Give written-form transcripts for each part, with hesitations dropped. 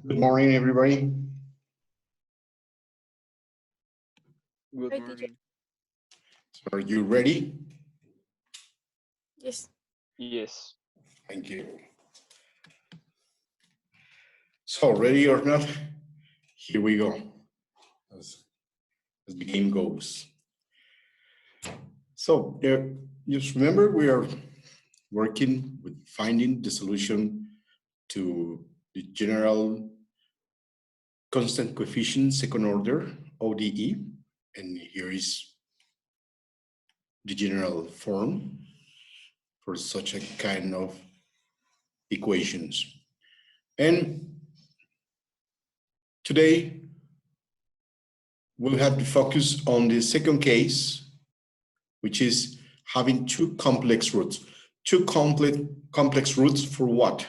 Good morning, everybody. Good Hi, teacher. morning. Are you ready? Yes. Yes. Thank you. So, ready or not, here we go, as the game goes. So, just remember we are working with finding the solution to the general constant coefficient second order, ODE, and here is the general form for such a kind of equations. And today, we'll have to focus on the second case, which is having two complex roots. Two complex roots for what?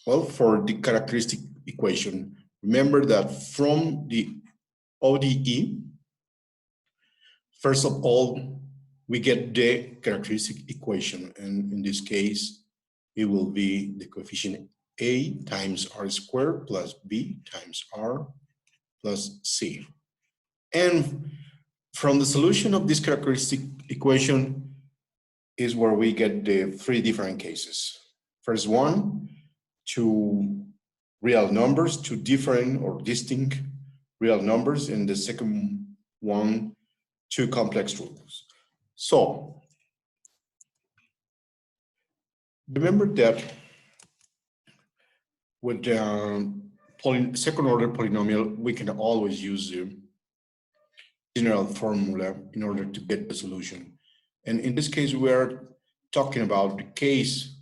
Well, for the characteristic equation. Remember that from the ODE, first of all, we get the characteristic equation. And in this case, it will be the coefficient A times R squared plus B times R plus C. And from the solution of this characteristic equation is where we get the three different cases. First one, two real numbers, two different or distinct real numbers, and the second one, two complex roots. So remember that with the second order polynomial, we can always use the general formula in order to get the solution. And in this case, we are talking about the case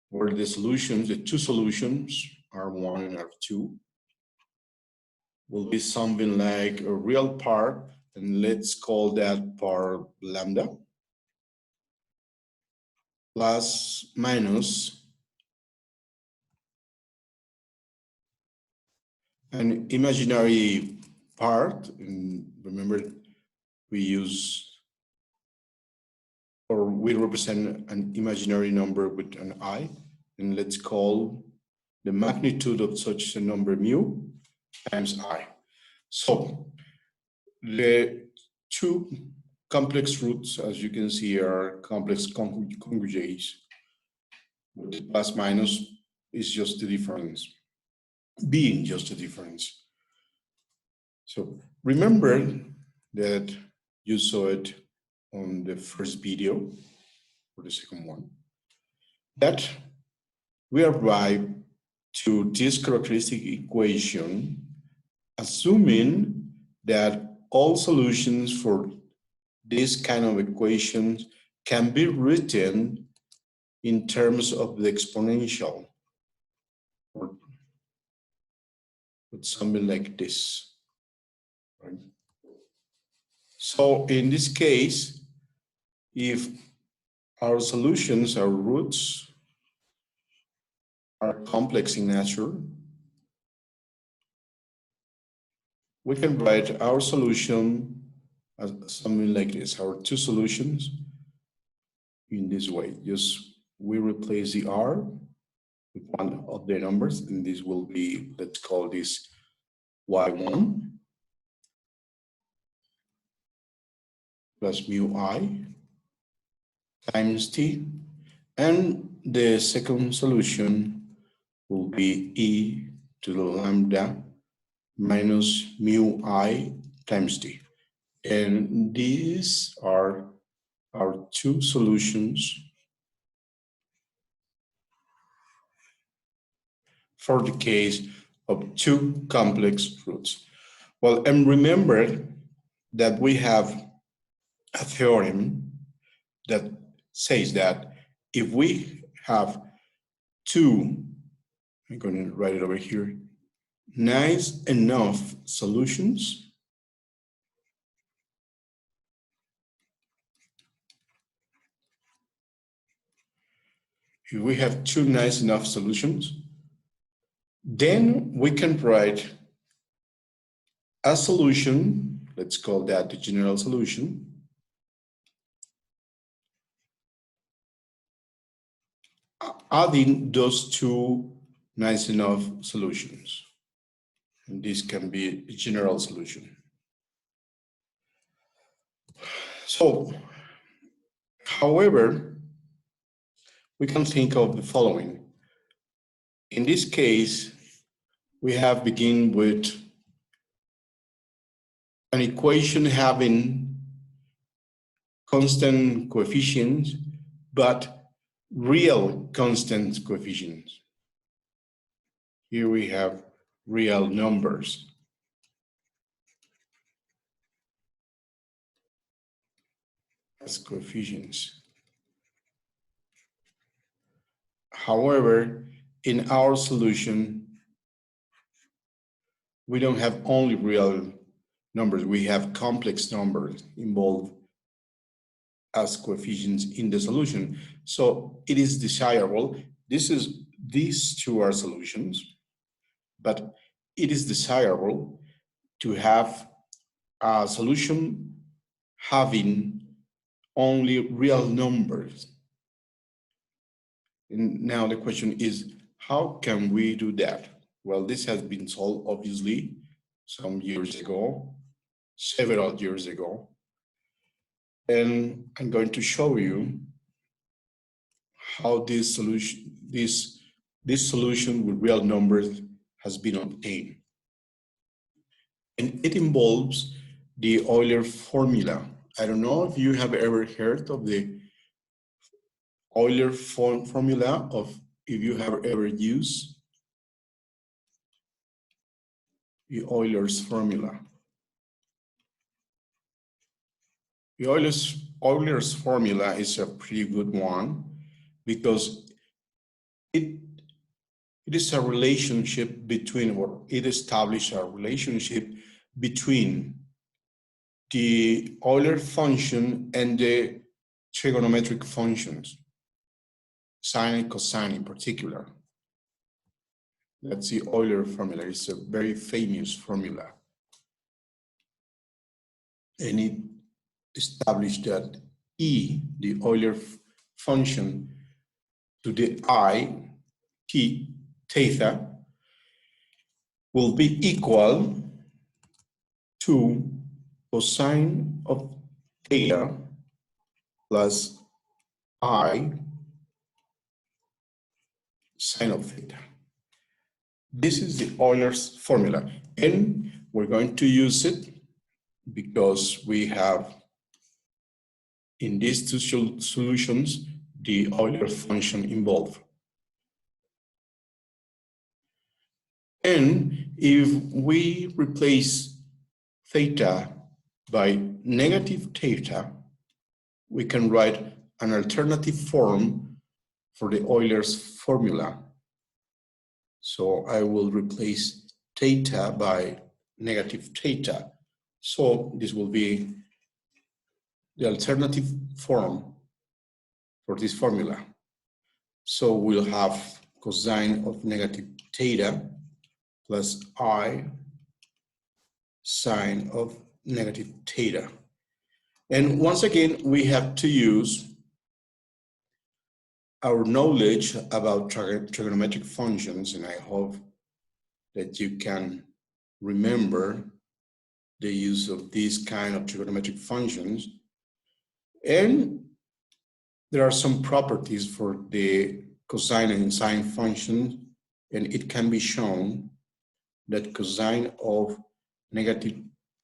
where the solutions, the two solutions, R1 and R2, will be something like a real part, and let's call that part lambda, plus minus an imaginary part, and remember we use or we represent an imaginary number with an I, and let's call the magnitude of such a number mu times I. So the two complex roots, as you can see, are complex congrugates. With the plus minus is just the difference, being just the difference. So remember that you saw it on the first video, or the second one, that we arrive to this characteristic equation assuming that all solutions for this kind of equations can be written in terms of the exponential, or with something like this, right? So in this case, if our solutions, our roots, are complex in nature, we can write our solution as something like this, our two solutions in this way. Just we replace the R with one of the numbers, and this will be, let's call this Y1 plus mu I times T, and the second solution will be E to the lambda minus mu I times T. And these are our two solutions for the case of two complex roots. Well, and remember that we have a theorem that says that if we have two, I'm going to write it over here, nice enough solutions, if we have two nice enough solutions, then we can write a solution, let's call that the general solution, adding those two nice enough solutions. And this can be a general solution. So, however, we can think of the following. In this case, we have begin with an equation having constant coefficients, but real constant coefficients. Here we have real numbers. As coefficients. However, in our solution, we don't have only real numbers, we have complex numbers involved as coefficients in the solution. So it is desirable, these two are solutions, but it is desirable to have a solution having only real numbers. And now the question is, how can we do that? Well, this has been solved obviously some years ago, several years ago. And I'm going to show you how this solution with real numbers has been obtained. And it involves the Euler formula. I don't know if you have ever heard of the Euler formula, if you have ever used the Euler's formula. The Euler's formula is a pretty good one because it is a relationship between, or it establishes a relationship between the Euler function and the trigonometric functions, sine and cosine in particular. That's the Euler formula. It's a very famous formula. And it established that E, the Euler function, to the I, t, theta, will be equal to cosine of theta plus I sine of theta. This is the Euler's formula, and we're going to use it because we have in these two solutions the Euler function involved. And if we replace theta by negative theta, we can write an alternative form for the Euler's formula. So I will replace theta by negative theta. So this will be the alternative form for this formula. So we'll have cosine of negative theta plus I sine of negative theta. And once again, we have to use our knowledge about trigonometric functions, and I hope that you can remember the use of these kind of trigonometric functions. And there are some properties for the cosine and sine functions, and it can be shown that cosine of negative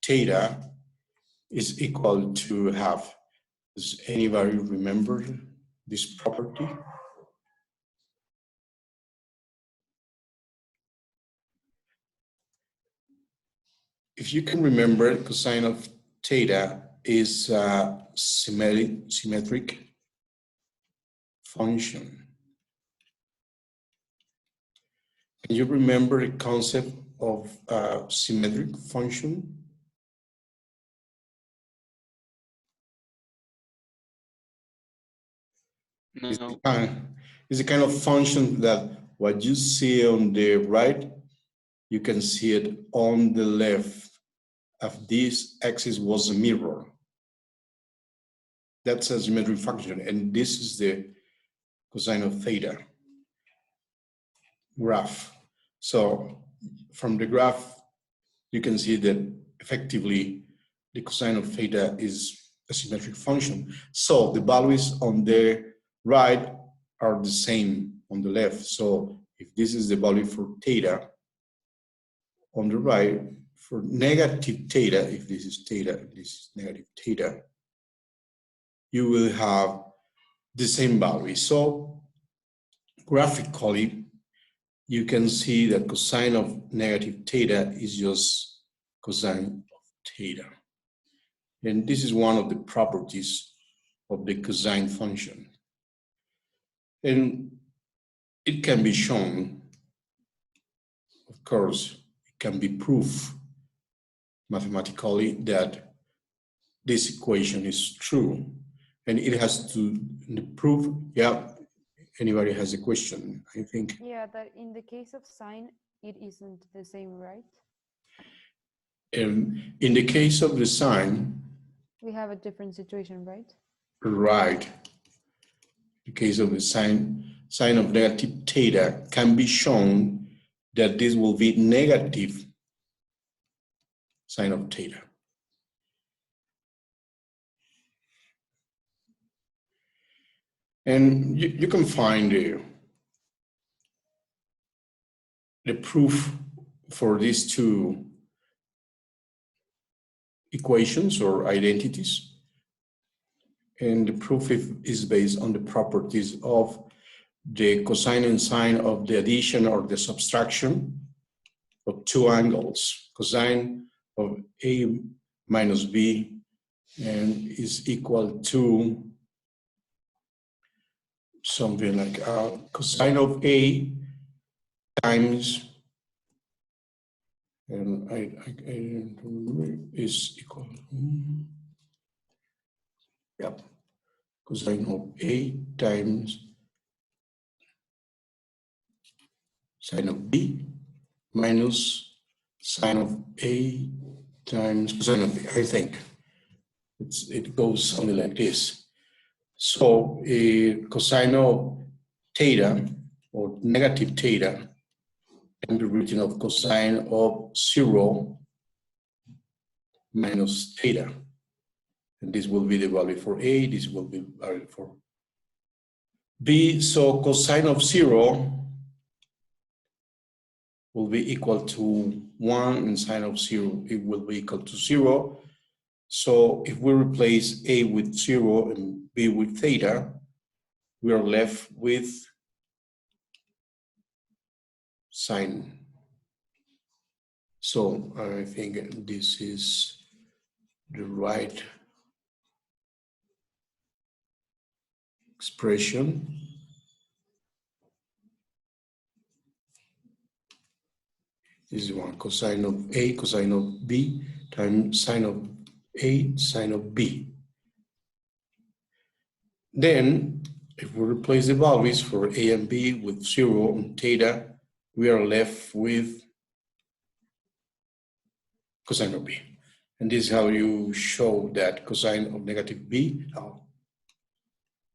theta is equal to half. Does anybody remember this property? If you can remember, cosine of theta is a symmetric function. Can you remember the concept of a symmetric function? No. It's the kind of function that what you see on the right, you can see it on the left. Of this axis was a mirror. That's a symmetric function, and this is the cosine of theta. graph. So from the graph, you can see that effectively the cosine of theta is a symmetric function. So the values on the right are the same on the left. So if this is the value for theta, on the right, for negative theta, if this is theta, if this is negative theta, you will have the same value. So graphically, you can see that cosine of negative theta is just cosine of theta. And this is one of the properties of the cosine function. And it can be shown, of course, it can be proved mathematically that this equation is true. And it has to prove, yeah, anybody has a question, I think. Yeah, that in the case of sine, it isn't the same, right? In the case of the sine, We have a different situation, right? right. In the case of the sine of negative theta can be shown that this will be negative sine of theta. And you can find the proof for these two equations or identities. And the proof is based on the properties of the cosine and sine of the addition or the subtraction of two angles. Cosine of A minus B and is equal to something like cosine of A times, and I is equal, yep, cosine of A times sine of B minus sine of A times cosine of B, I think. It goes something like this. So cosine of theta or negative theta can be written of cosine of 0 minus theta. And this will be the value for A, this will be the value for B. So cosine of 0 will be equal to 1 and sine of 0, it will be equal to 0. So if we replace A with 0 and B with theta, we are left with sine. So I think this is the right expression. This is one cosine of A, cosine of B times sine of A, sine of B. Then, if we replace the values for A and B with 0 and theta, we are left with cosine of B. And this is how you show that cosine of negative B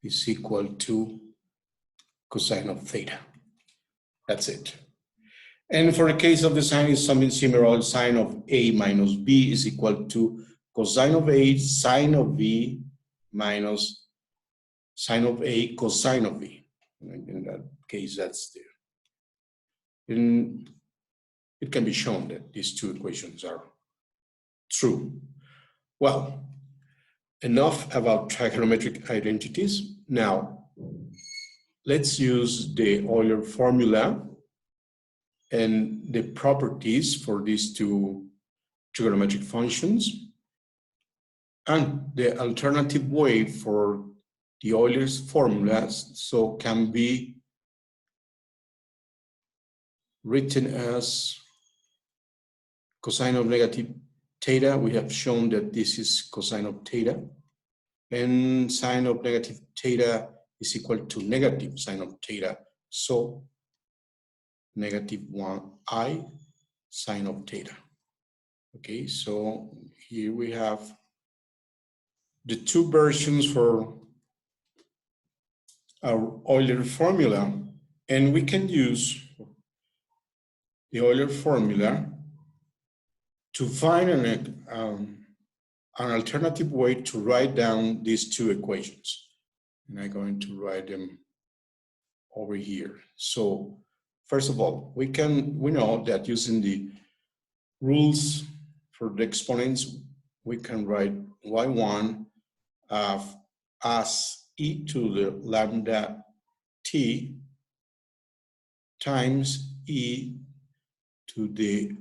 is equal to cosine of theta. That's it. And for the case of the sine, is something similar. Sine of A minus B is equal to cosine of A sine of B minus sine of A cosine of B. In that case, that's there. And it can be shown that these two equations are true. Well, enough about trigonometric identities. Now, let's use the Euler formula and the properties for these two trigonometric functions. And the alternative way for the Euler's formulas so can be written as cosine of negative theta. We have shown that this is cosine of theta, and sine of negative theta is equal to negative sine of theta. So negative 1i sine of theta. Okay, so here we have the two versions for our Euler formula, and we can use the Euler formula to find an alternative way to write down these two equations. And I'm going to write them over here. So first of all, we know that using the rules for the exponents, we can write y1 as e to the lambda t times e to the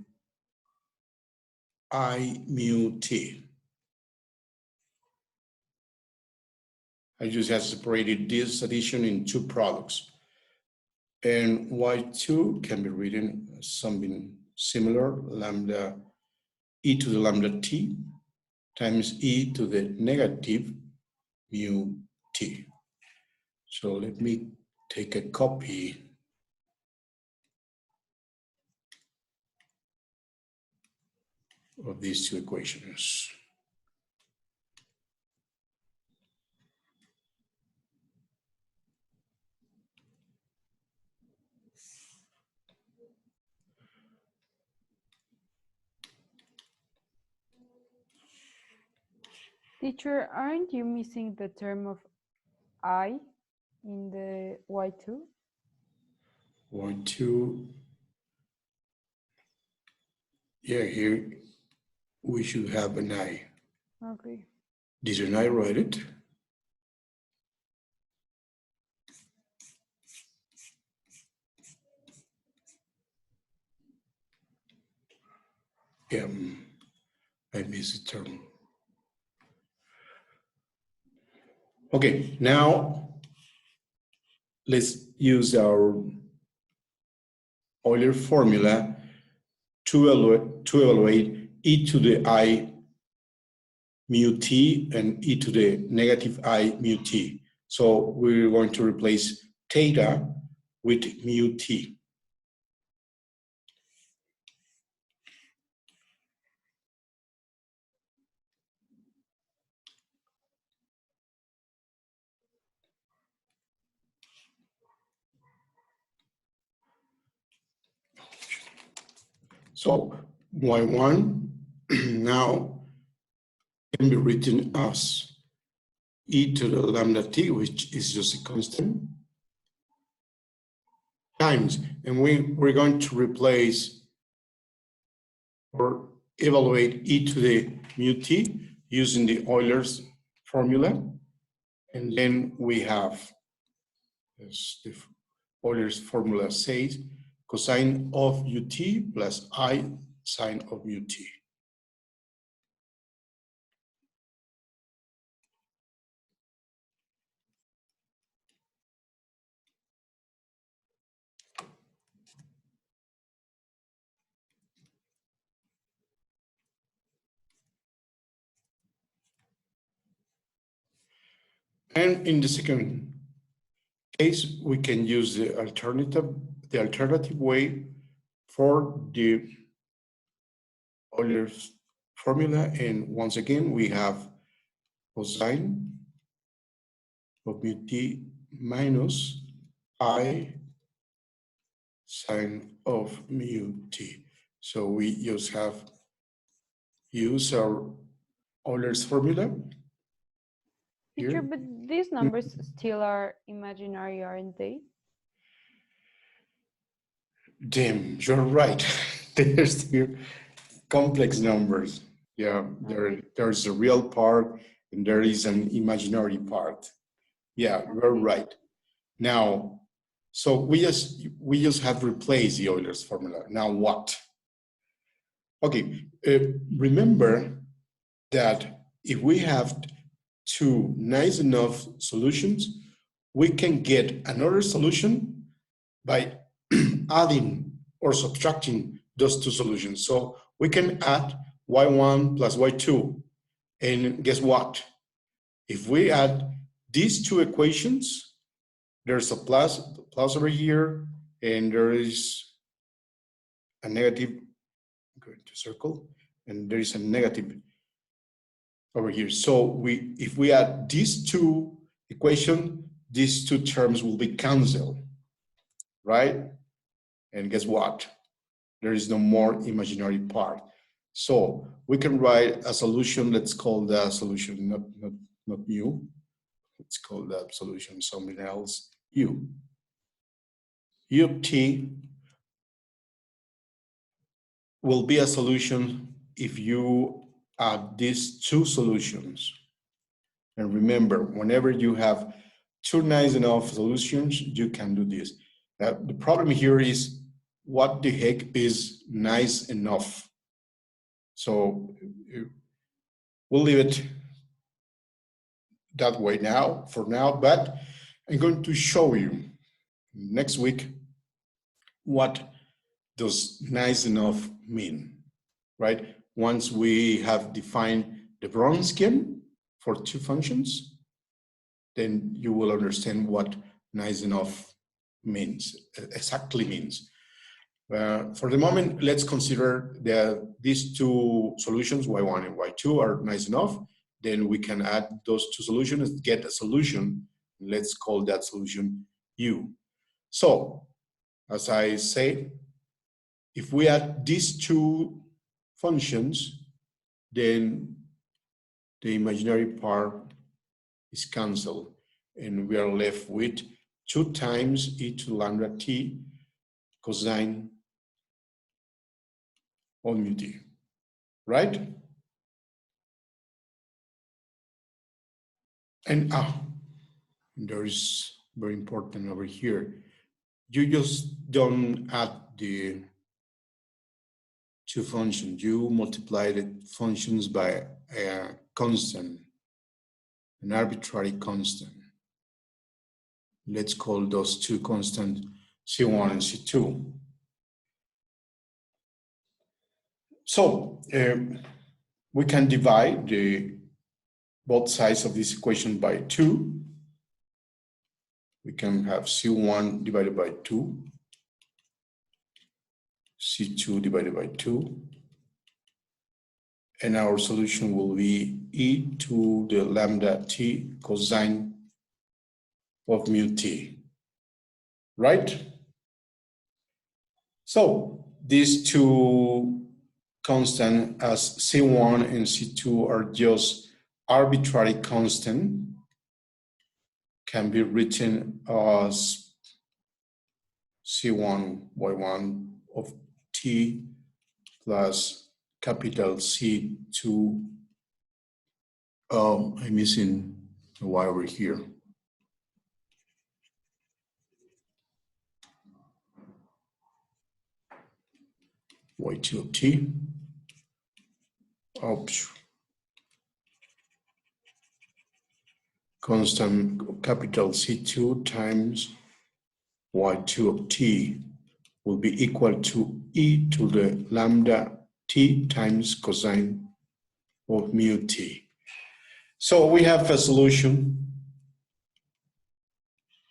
I mu t. I just have separated this addition in two products. And y2 can be written as something similar, lambda e to the lambda t times e to the negative mu t. So let me take a copy of these two equations. Teacher, aren't you missing the term of I in the Y2? Y2, yeah, here we should have an I. Okay. Didn't I write it? Yeah, I missed the term. Okay, now let's use our Euler formula to evaluate e to the I mu t and e to the negative I mu t. So we're going to replace theta with mu t. So y1 now can be written as e to the lambda t, which is just a constant, times, and we're going to replace or evaluate e to the mu t using the Euler's formula. And then we have, as the Euler's formula says, cosine of ut plus I sine of ut. And in the second case, we can use the alternative way for the Euler's formula. And once again, we have cosine of mu t minus I sine of mu t. So we just have use our Euler's formula. Teacher, Here. but these numbers still are imaginary, aren't they? Damn, you're right. There's still complex numbers. Yeah, there's a real part and there is an imaginary part. Yeah, you're right. Now, so we just have replaced the Euler's formula. Now what? Okay, remember that if we have two nice enough solutions, we can get another solution by adding or subtracting those two solutions. So we can add y1 plus y2. And guess what? If we add these two equations, there's a plus over here, and there is a negative, I'm going to circle, and there is a negative over here. So if we add these two equations, these two terms will be canceled, right? And guess what? There is no more imaginary part. So we can write a solution. Let's call the solution not mu. Let's call that solution something else, u. U of t will be a solution if you add these two solutions. And remember, whenever you have two nice enough solutions, you can do this. The problem here is, what the heck is nice enough? So we'll leave it that way now, for now, but I'm going to show you next week what does nice enough mean, right? Once we have defined the Wronskian for two functions, then you will understand what nice enough means, exactly means. For the moment, let's consider that these two solutions, y1 and y2, are nice enough. Then we can add those two solutions, get a solution. Let's call that solution u. So, as I said, if we add these two functions, then the imaginary part is cancelled, and we are left with 2 times e to lambda t cosine of mu t, right? And there is very important over here. You just don't add the two functions. You multiply the functions by a constant, an arbitrary constant. Let's call those two constants C1 and C2. So we can divide both sides of this equation by 2. We can have C1 divided by 2, C2 divided by 2, and our solution will be e to the lambda t cosine of mu t, right? So these two constants as C1 and C2 are just arbitrary constant, can be written as C1 y1 of t plus capital C2. I'm missing a y over here. Y2 of t. Oops. Constant capital C2 times y2 of t will be equal to e to the lambda t times cosine of mu t. So we have a solution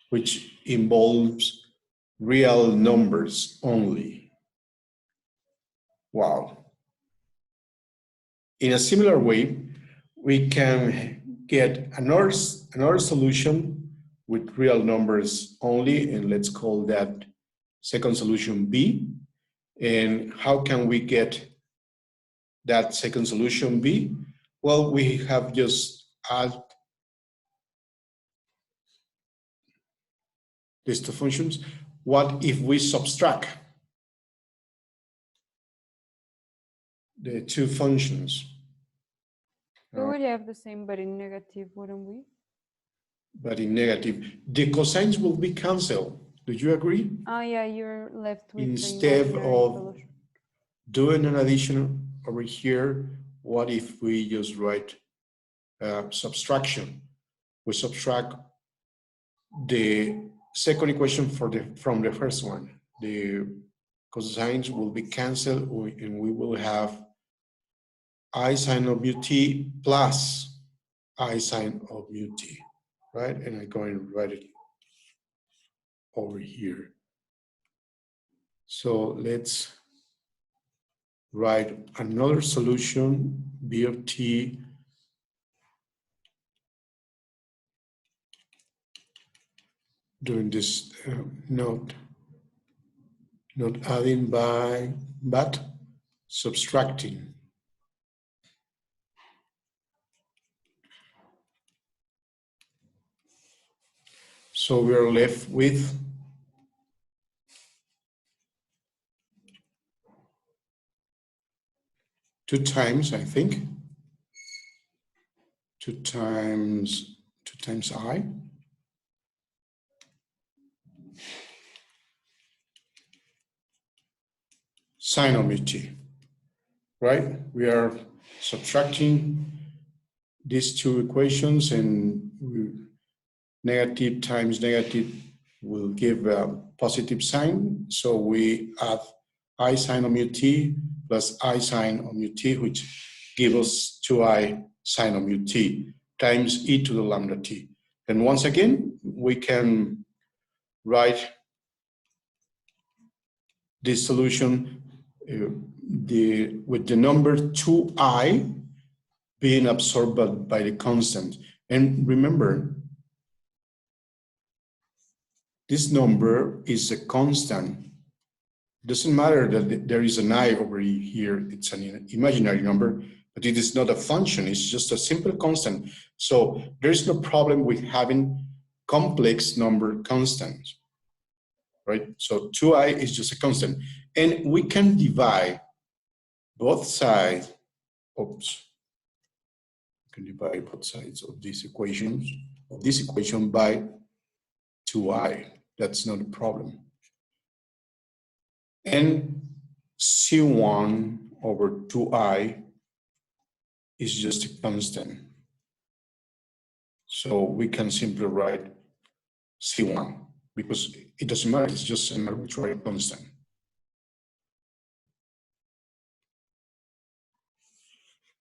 which involves real numbers only. Wow. In a similar way, we can get another solution with real numbers only, and let's call that second solution B. And how can we get that second solution B? Well, we have just add these two functions. What if we subtract the two functions? We would have the same, but in negative, wouldn't we? But in negative, the cosines will be cancelled. Do you agree? Oh yeah, you're left with Instead the imaginary of solution. doing an addition over here, what if we just write subtraction? We subtract the second equation from the first one. The cosines will be cancelled, and we will have I sine of mu t plus I sine of mu t, right? And I'm going to write it over here. So let's write another solution, b of t doing this note Not adding by, but subtracting. So we are left with 2 times, I think. 2 times I. Sine of t, right? We are subtracting these two equations, and negative times negative will give a positive sign. So we add I sine of mu t plus I sine of mu t, which gives us 2i sine of mu t times e to the lambda t. And once again, we can write this solution with the number 2i being absorbed by the constant. And remember, this number is a constant. It doesn't matter that there is an I over here, it's an imaginary number, but it is not a function, it's just a simple constant. So there's no problem with having complex number constants, right? So 2i is just a constant. And we can divide both sides, oops, can divide both sides of this equation by 2i. That's not a problem. And C1 over 2i is just a constant. So we can simply write C1 because it doesn't matter, it's just an arbitrary constant.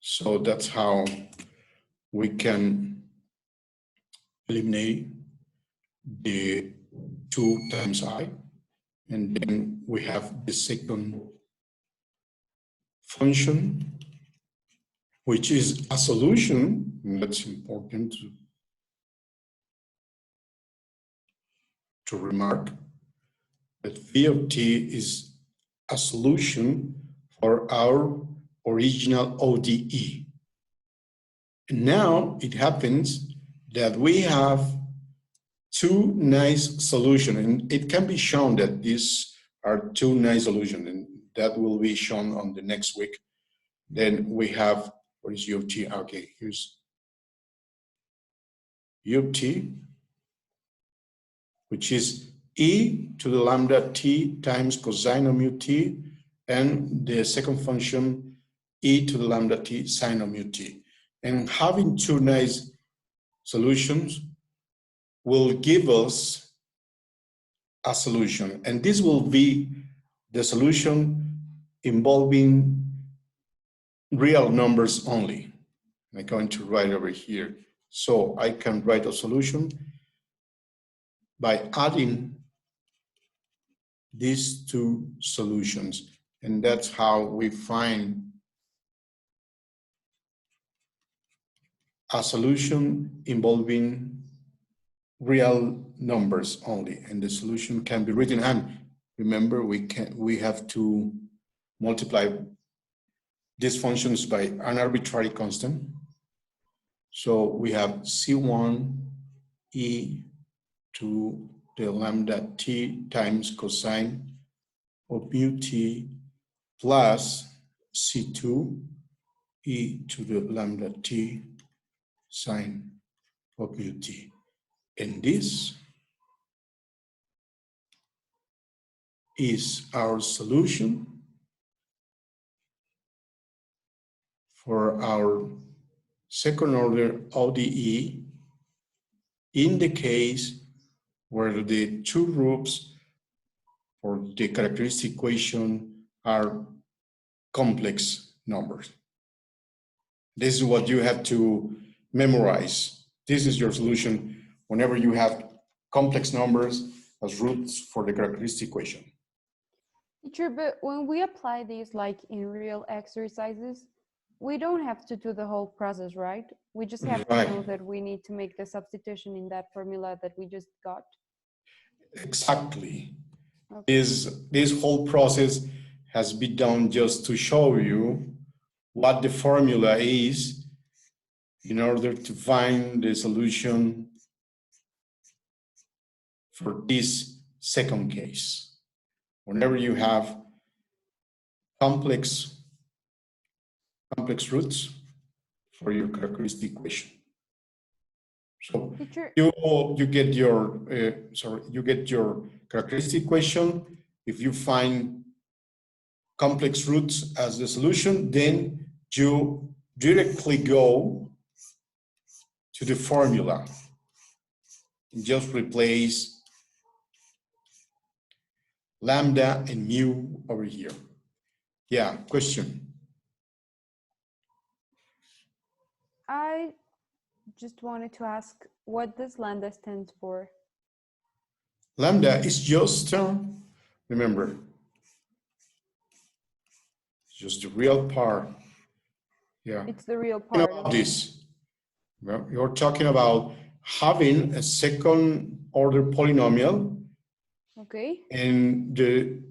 So that's how we can eliminate the 2 times I, and then we have the second function, which is a solution, and that's important to remark, that V of t is a solution for our original ODE. And now it happens that we have 2 nice solutions, and it can be shown that these are 2 nice solutions, and that will be shown on the next week. Then we have, what is U of t? Okay, here's U of t, which is e to the lambda t times cosine of mu t, and the second function, e to the lambda t sine of mu t. And having 2 nice solutions will give us a solution. And this will be the solution involving real numbers only. I'm going to write over here. So I can write a solution by adding these 2 solutions. And that's how we find a solution involving real numbers only. And the solution can be written, and remember, we have to multiply these functions by an arbitrary constant. So we have C1 e to the lambda t times cosine of mu t plus C2 e to the lambda t sine of mu t. And this is our solution for our second order ODE in the case where the 2 roots for the characteristic equation are complex numbers. This is what you have to memorize. This is your solution whenever you have complex numbers as roots for the characteristic equation. Teacher, but when we apply these like in real exercises, we don't have to do the whole process, right? We just have to know that we need to make the substitution in that formula that we just got. Exactly. Okay. This whole process has been done just to show you what the formula is in order to find the solution for this second case. Whenever you have complex roots for your characteristic equation. So Teacher, you get your characteristic equation. If you find complex roots as the solution, then you directly go to the formula and just replace lambda and mu over here. Yeah, question. I just wanted to ask, what does lambda stand for? Lambda is just, remember, just the real part. Yeah. It's the real part About of this. Well, you're talking about having a second order polynomial, Okay. and the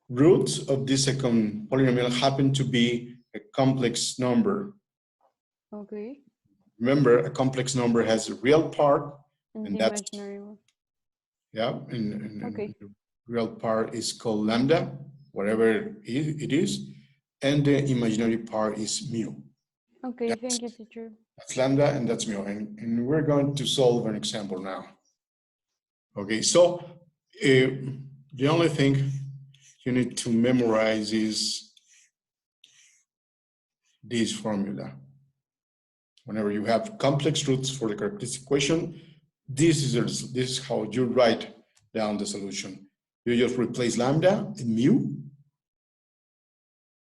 roots of this second polynomial happen to be a complex number. Okay. Remember, a complex number has a real part, And and the that's, imaginary one. yeah, and Okay. the real part is called lambda, whatever it is, and the imaginary part is mu. Okay, thank you, teacher. That's lambda and that's mu, and we're going to solve an example now. Okay, so the only thing you need to memorize is this formula. Whenever you have complex roots for the characteristic equation, this is how you write down the solution. You just replace lambda and mu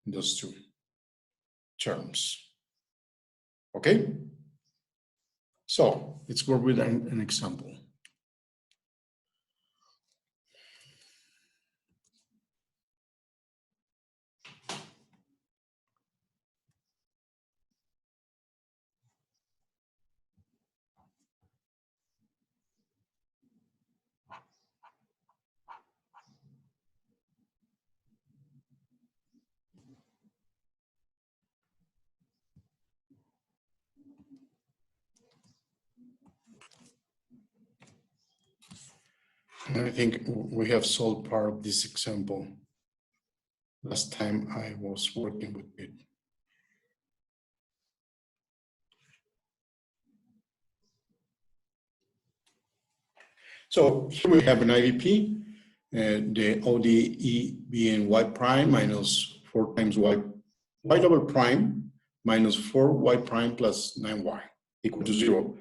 in those two terms. Okay? So let's work with an example. I think we have solved part of this example last time I was working with it. So here we have an IVP, the ODE being y prime minus 4 times y double prime minus 4y prime plus 9y equal to 0.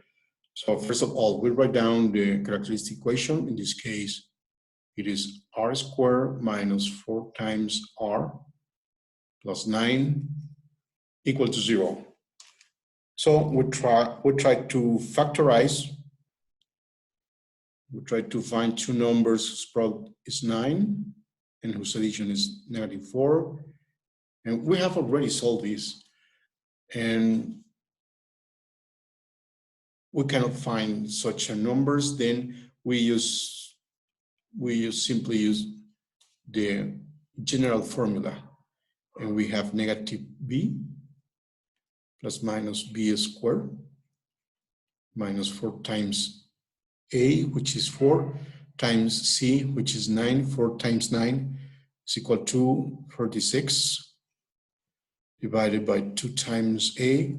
So first of all, we write down the characteristic equation. In this case, it is r squared minus 4 times r plus 9 equal to 0. So we try to factorize. We try to find two numbers whose product is 9 and whose addition is -4. And we have already solved this. And we cannot find such numbers, then we simply use the general formula. And we have negative b plus minus b squared minus 4 times a, which is 4, times c, which is 9. 4 times 9 is equal to 36 divided by 2 times a,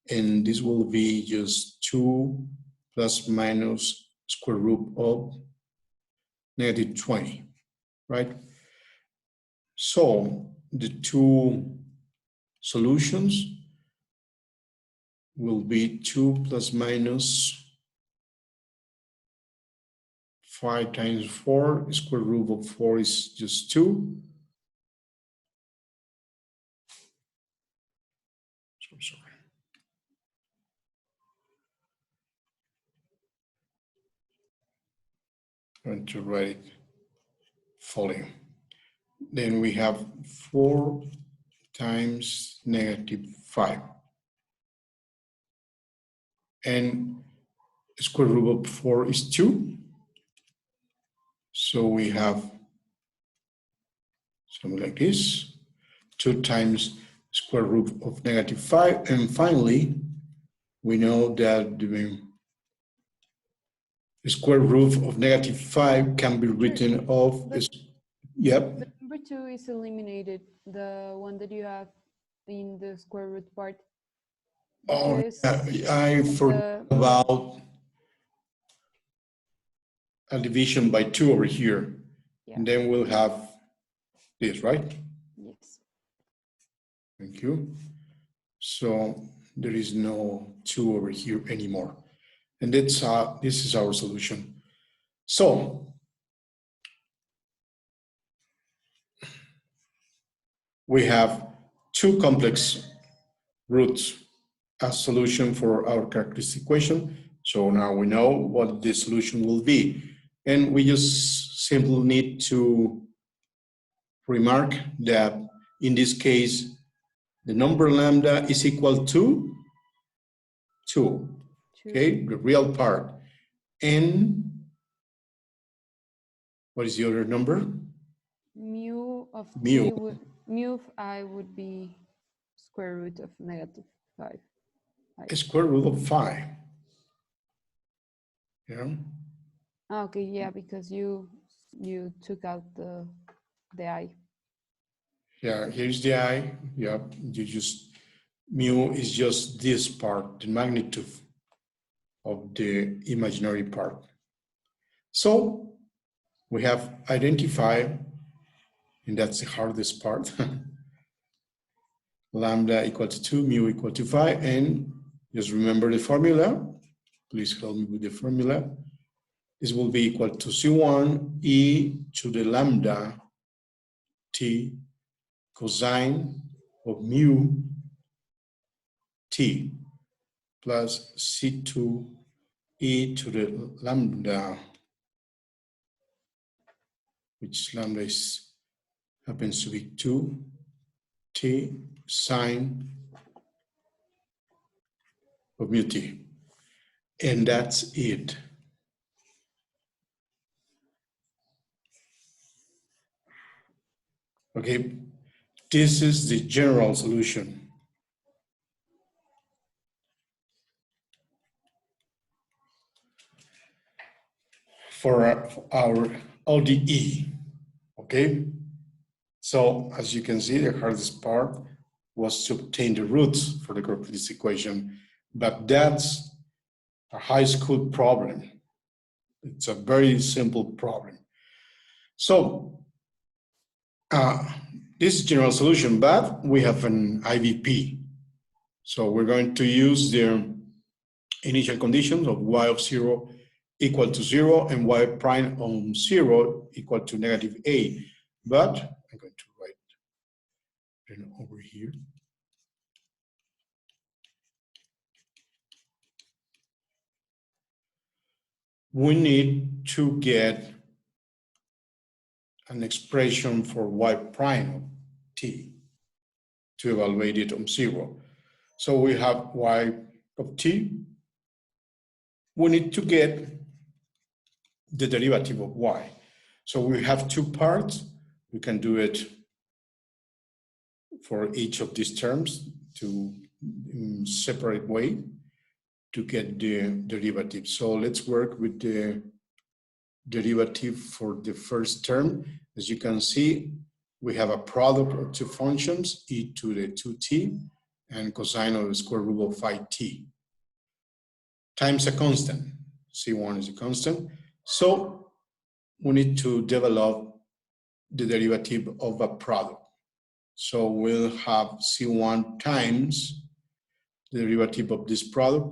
and this will be just 2 plus minus square root of -20, right? So the two solutions will be 2 plus minus 5 times 4, square root of 4 is just 2. So sorry. I'm going to write it fully. Then we have 4 times -5. And square root of 4 is 2. So we have something like this, 2 times square root of -5, and finally, we know that the square root of -5 can be written of, yep. But number 2 is eliminated, the one that you have in the square root part. Oh, I forgot about a division by 2 over here. Yeah. And then we'll have this, right? Yes. Thank you. So there is no 2 over here anymore. And that's this is our solution. So we have 2 complex roots as solution for our characteristic equation. So now we know what the solution will be. And we just simply need to remark that in this case, the number lambda is equal to 2, okay, the real part. And what is the other number? Mu of I would be square root of -5. A square root of 5. Yeah. Okay, yeah, because you took out the I. Yeah, here's the I. Yeah, you just mu is just this part, the magnitude of the imaginary part. So we have identified, and that's the hardest part, lambda equal to 2, mu equal to 5, and just remember the formula. Please help me with the formula. This will be equal to C1 e to the lambda t cosine of mu t plus C2 e to the lambda, which lambda happens to be 2 t sine of mu t. And that's it. Okay, this is the general solution. For our ODE, okay? So as you can see, the hardest part was to obtain the roots for the characteristic equation, but that's a high school problem. It's a very simple problem. So this is general solution, but we have an IVP. So we're going to use the initial conditions of y of 0 equal to 0 and y prime on 0 equal to -a. But I'm going to write it over here. We need to get an expression for y prime of t to evaluate it on 0. So we have y of t. We need to get the derivative of y. So we have 2 parts. We can do it for each of these terms in separate way to get the derivative. So let's work with the derivative for the first term. As you can see, we have a product of 2 functions, e to the 2t and cosine of the square root of 5t times a constant. C1 is a constant. So we need to develop the derivative of a product. So we'll have C1 times the derivative of this product,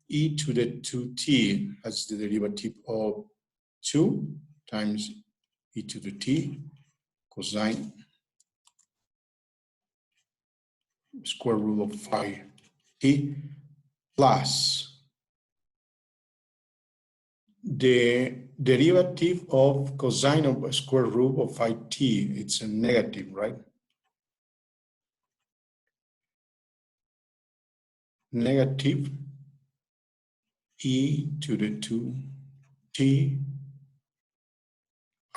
e to the 2t as the derivative of 2 times e to the t cosine square root of 5t plus the derivative of cosine of a square root of 5t. It's a negative, right? Negative e to the 2t.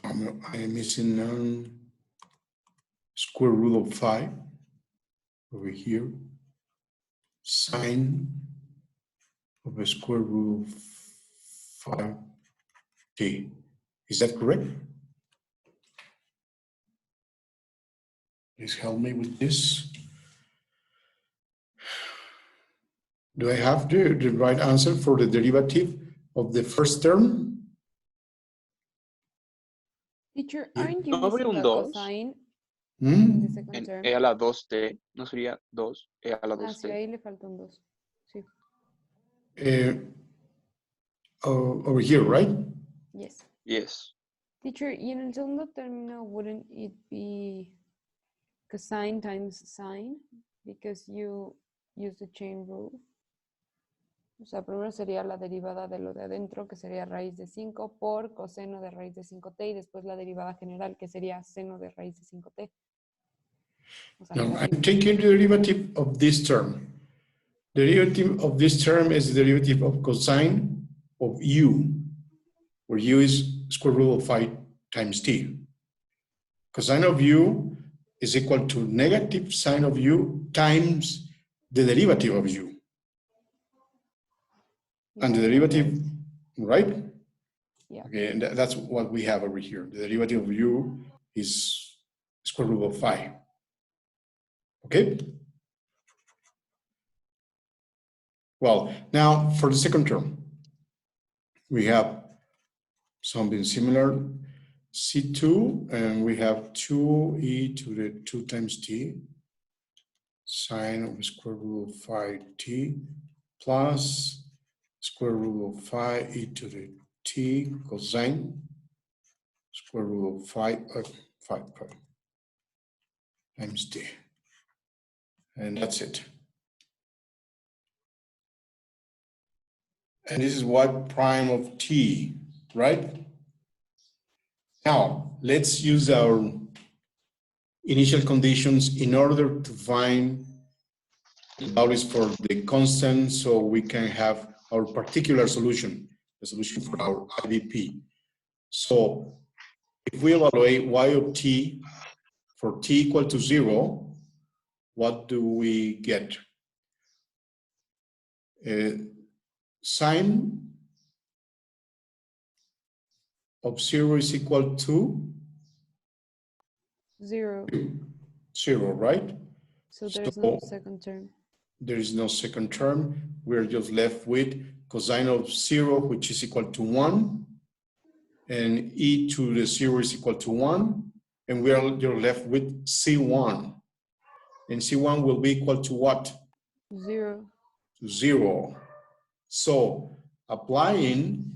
I am missing square root of 5 over here, sine of the square root of 5t. Is that correct? Please help me with this. Do I have the right answer for the derivative of the first term? Teacher, aren't you ¿No habría missing un a 2? cosine in the second En term? e a la 2t, ¿no sería 2 e a la Ah, sí, 2t? ahí le falta un 2. Sí. Over here, right? Yes. Yes. Teacher, y en el segundo término, wouldn't it be cosine times sine? Because you use the chain rule. O sea, primero sería la derivada de lo de adentro, que sería raíz de 5 por coseno de raíz de 5t, y después la derivada general, que sería seno de raíz de 5t. O sea, Now, negativo. I'm taking the derivative of this term. The derivative of this term is the derivative of cosine of u, where u is square root of 5 times t. Cosine of u is equal to negative sine of u times the derivative of u. And the derivative, right? Yeah. Okay, and that's what we have over here. The derivative of u is square root of 5. Okay? Well, now for the second term, we have something similar, C2, and we have 2e to the 2 times t, sine of square root of 5t, plus square root of 5e to the t cosine square root of 5 times t. And that's it. And this is y prime of t, right? Now, let's use our initial conditions in order to find the values for the constant so we can have our particular solution, the solution for our IDP. So if we evaluate y of t for t equal to 0, what do we get? Sine of 0 is equal to 0. 0, right? So there's no second term. There is no second term. We're just left with cosine of 0, which is equal to 1, and e to the 0 is equal to 1, and you're left with C1. And C1 will be equal to what? 0. To 0. So applying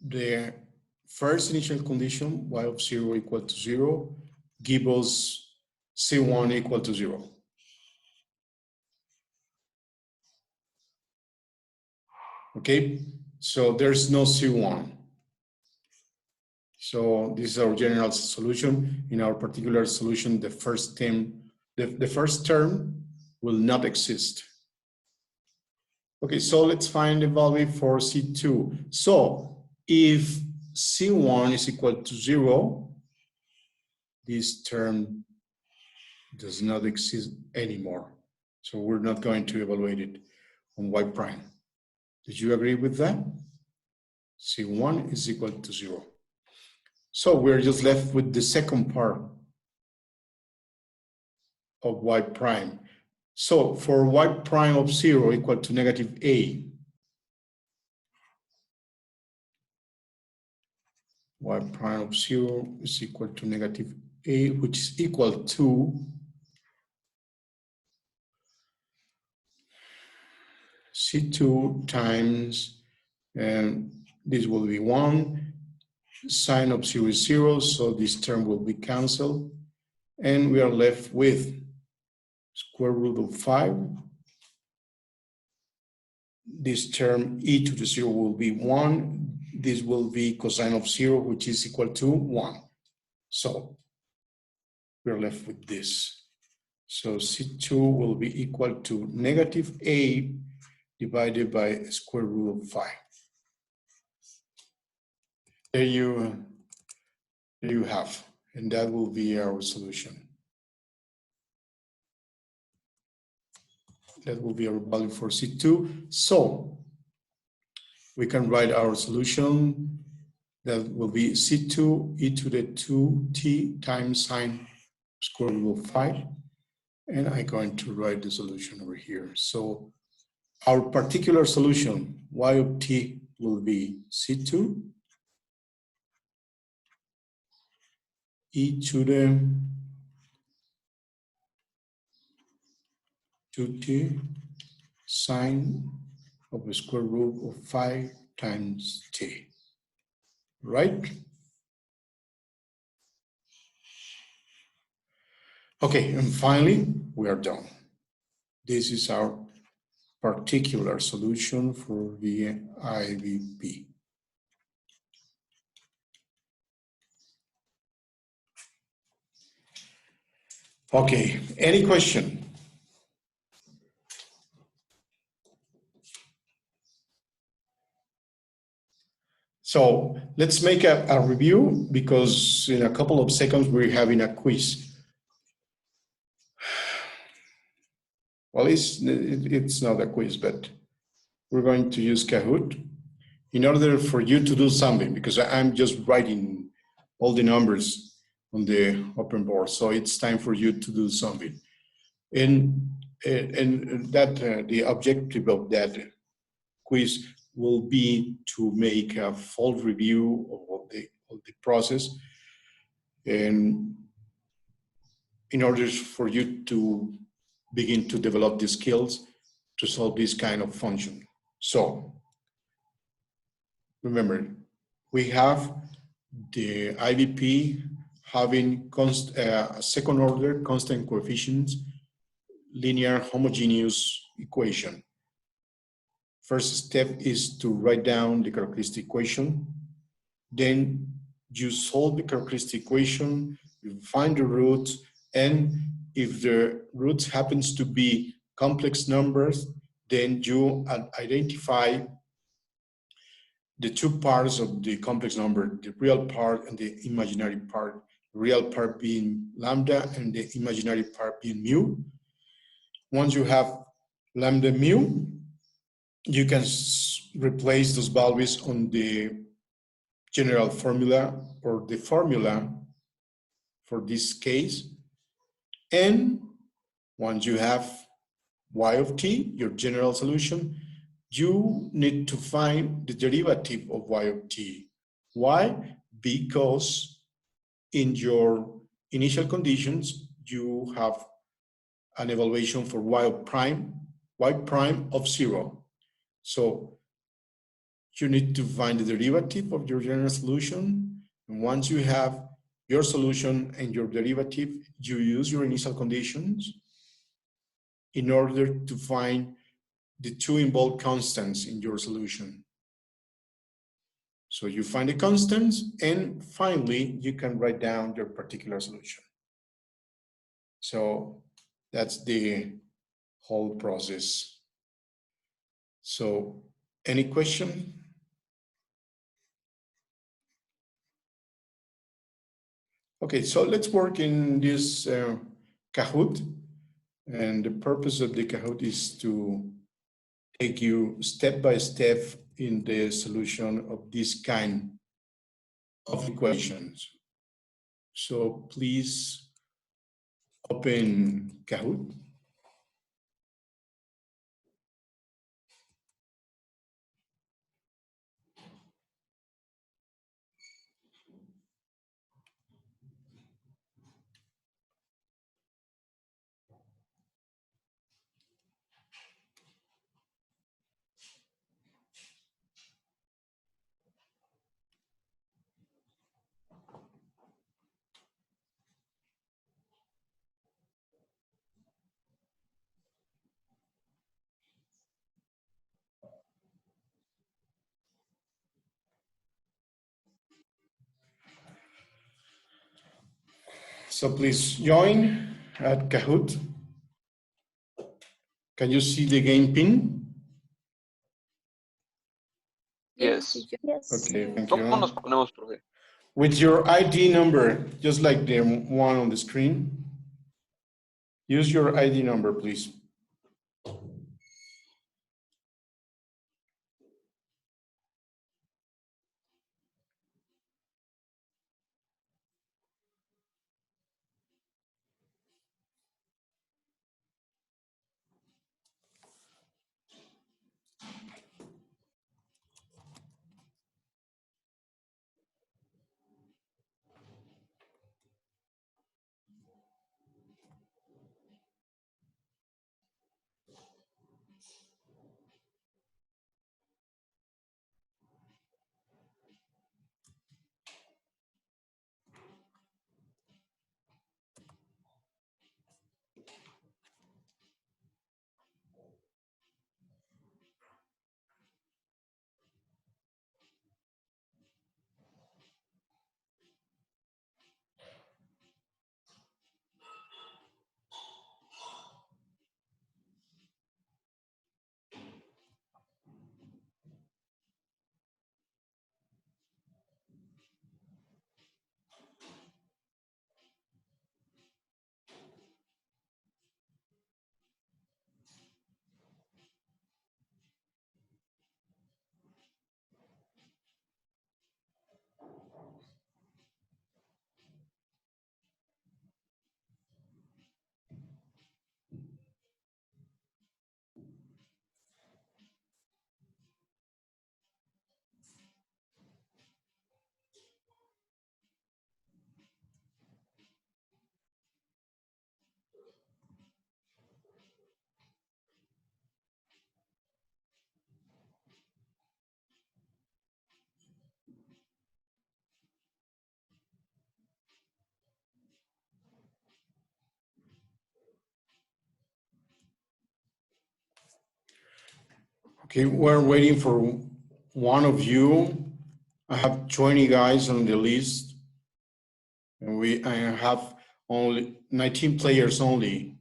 the first initial condition, y of 0 equal to 0, give us C1 equal to 0. Okay, so there's no C1. So this is our general solution. In our particular solution, the first term, the first term will not exist. Okay, so let's find the value for C2. So if C1 is equal to 0, this term does not exist anymore. So we're not going to evaluate it on y prime. Did you agree with that? C1 is equal to 0. So we're just left with the second part of y prime. So for y prime of 0 equal to negative a, y prime of 0 is equal to negative a, which is equal to C2 times, and this will be 1, sine of 0 is 0, so this term will be canceled, and we are left with square root of 5. This term e to the 0 will be 1. This will be cosine of 0, which is equal to 1. So we're left with this. So C2 will be equal to negative a divided by square root of 5. There you you have, and that will be our solution. That will be our value for C2. So we can write our solution. That will be C2 e to the 2t times sine square root of 5. And I'm going to write the solution over here. So our particular solution, y of t, will be C2 e to the 2t sine of the square root of 5 times t, right? Okay, and finally, we are done. This is our particular solution for the IVP. Okay, any question? So let's make a review, because in a couple of seconds we're having a quiz. Well, it's not a quiz, but we're going to use Kahoot in order for you to do something, because I'm just writing all the numbers on the open board. So it's time for you to do something. And that the objective of that quiz will be to make a full review of the process, and in order for you to begin to develop the skills to solve this kind of function. So remember, we have the IVP having second order constant coefficients linear homogeneous equation. First step is to write down the characteristic equation. Then you solve the characteristic equation, you find the roots, and if the roots happens to be complex numbers, then you identify the two parts of the complex number, the real part and the imaginary part. The real part being lambda and the imaginary part being mu. Once you have lambda mu, you can replace those values on the general formula or the formula for this case. And once you have y of t, your general solution, you need to find the derivative of y of t. Why? Because in your initial conditions, you have an evaluation for y prime of 0. So you need to find the derivative of your general solution. And once you have your solution and your derivative, you use your initial conditions in order to find the two involved constants in your solution. So you find the constants, and finally, you can write down your particular solution. So that's the whole process. So any question? Okay, so let's work in this Kahoot. And the purpose of the Kahoot is to take you step by step in the solution of this kind of equations. So please open Kahoot. So please join at Kahoot. Can you see the game pin? Yes. Yes. Okay, thank ¿Cómo you. nos ponemos, profe? with your ID number, just like the one on the screen. Use your ID number, please. Okay, we're waiting for one of you. I have 20 guys on the list, and I have only 19 players only.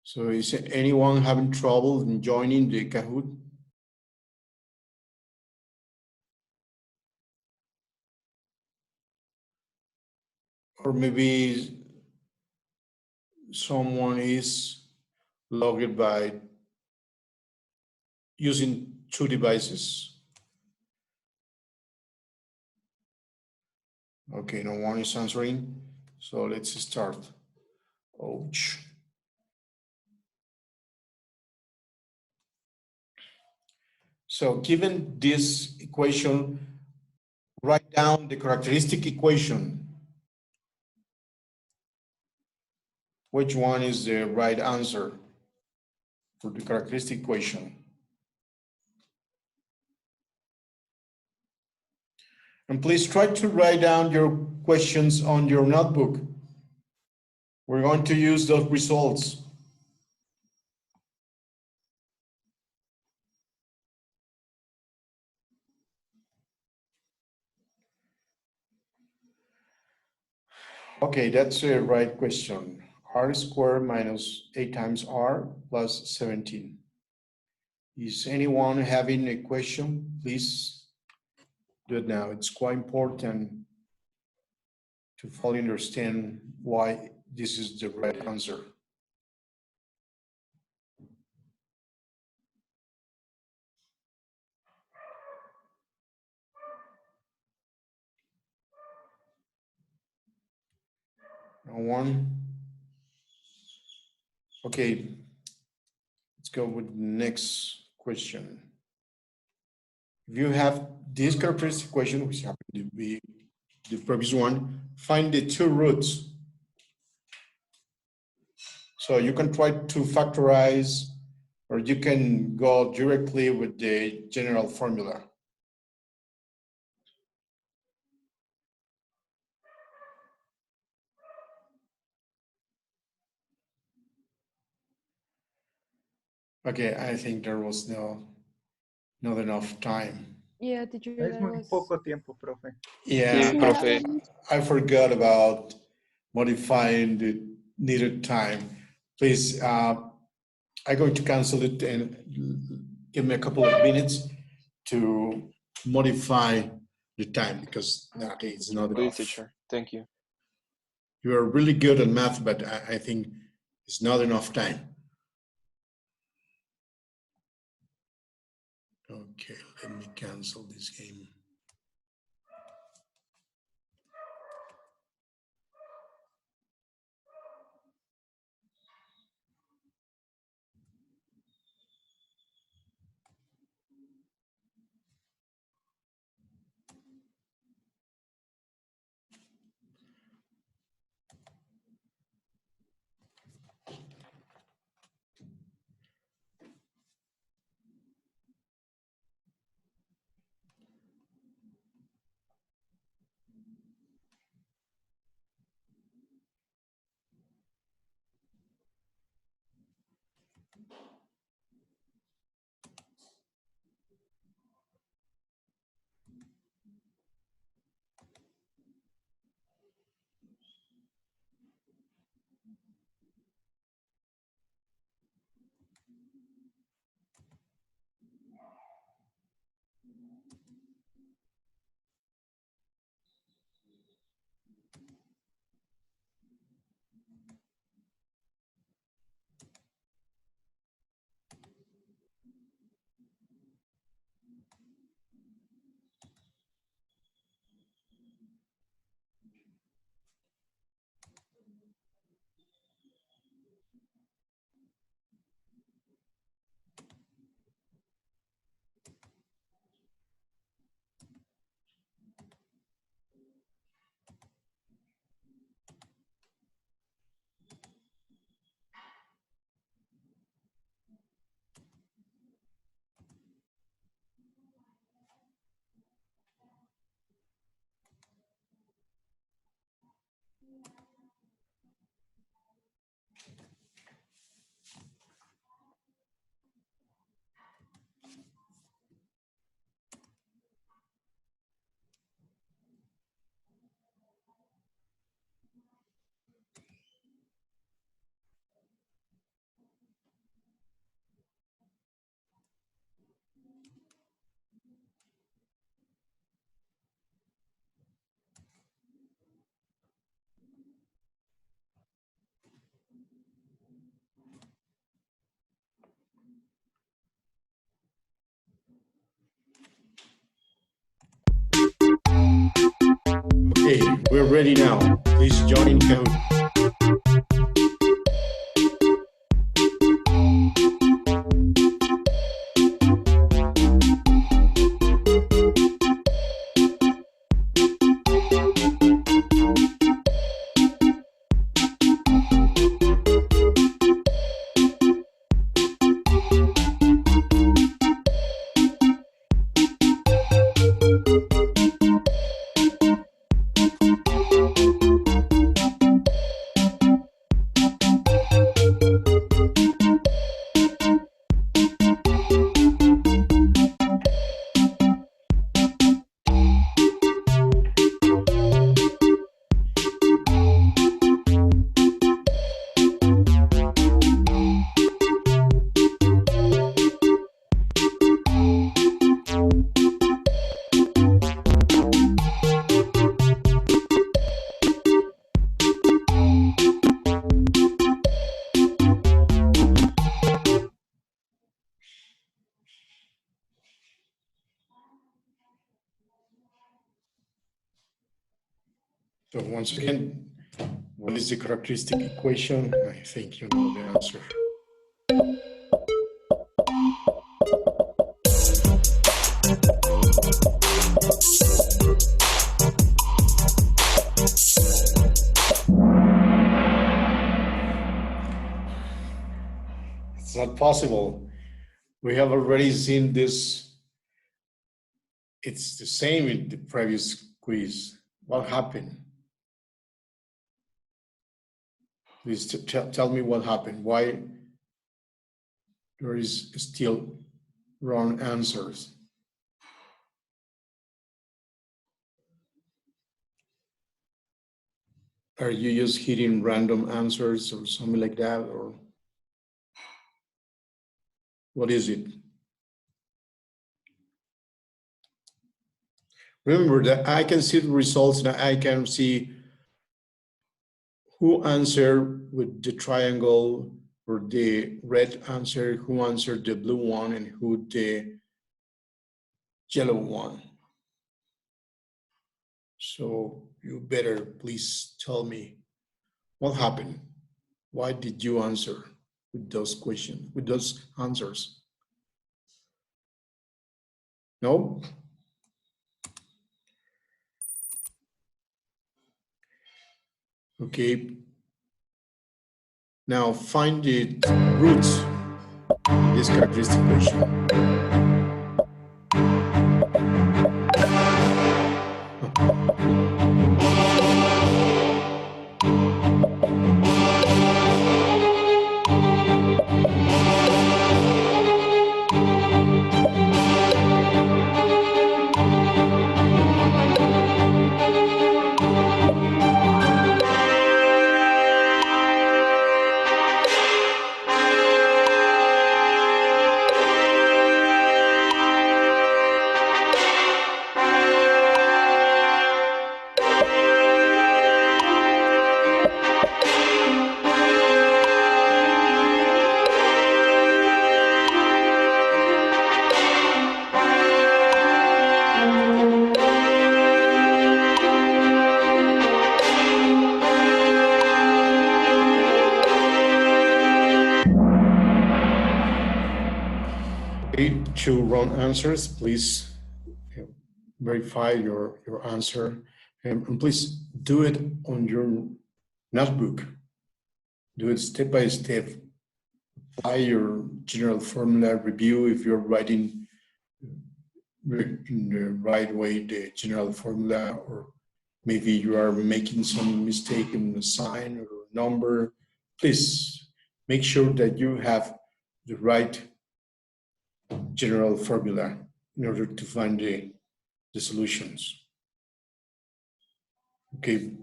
So is anyone having trouble in joining the Kahoot? Or maybe someone is logged by using two devices. Okay, no one is answering. So let's start. Ouch. So given this equation, write down the characteristic equation. Which one is the right answer for the characteristic equation? And please try to write down your questions on your notebook. We're going to use those results. Okay, that's the right question. R squared minus 8 times R plus 17. Is anyone having a question? Please do it now. It's quite important to fully understand why this is the right answer. No one? Okay, let's go with the next question. If you have this characteristic equation, which happened to be the previous one, find the two roots. So you can try to factorize, or you can go directly with the general formula. Okay, I think there was not enough time. Yeah, teacher, Es that muy was... poco tiempo, profe. Yeah, Sí, profe. I forgot about modifying the needed time. Please, I'm going to cancel it and give me a couple of minutes to modify the time because okay, it's not Please, enough. teacher. Thank you. You are really good at math, but I think it's not enough time. Okay, let me cancel this game. Okay, we're ready now. Please join Kahoot. So once again, what is the characteristic equation? I think you know the answer. It's not possible. We have already seen this. It's the same in the previous quiz. What happened? Please tell me what happened. Why there is still wrong answers? Are you just hitting random answers or something like that? Or what is it? Remember that I can see the results and I can see who answered with the triangle or the red answer, who answered the blue one, and who the yellow one. So you better please tell me what happened. Why did you answer with those questions, with those answers? No? Okay. Now find the roots of this characteristic equation. Two wrong answers. Please verify your answer, and please do it on your notebook. Do it step by step. Apply your general formula, review if you're writing in the right way the general formula, or maybe you are making some mistake in the sign or number. Please make sure that you have the right general formula in order to find the solutions. Okay,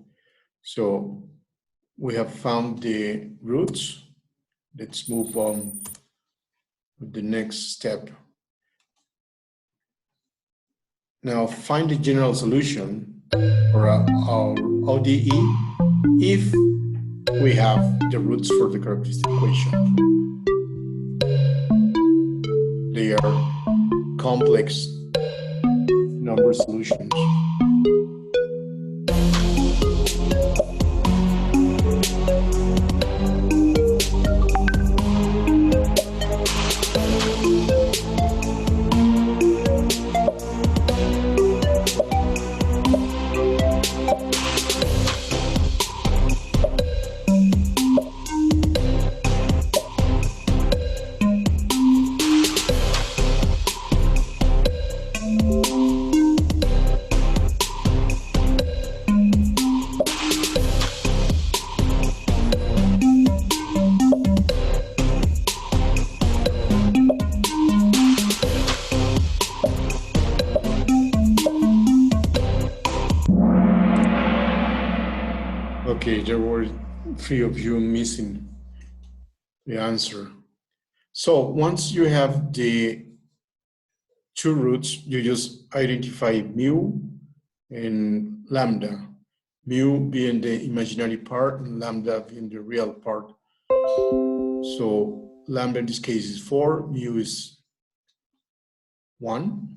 so we have found the roots. Let's move on with the next step. Now find the general solution for our ODE if we have the roots for the characteristic equation. They are complex number solutions. Okay, there were 3 of you missing the answer. So once you have the 2 roots, you just identify mu and lambda. Mu being the imaginary part and lambda being the real part. So lambda in this case is 4, mu is 1.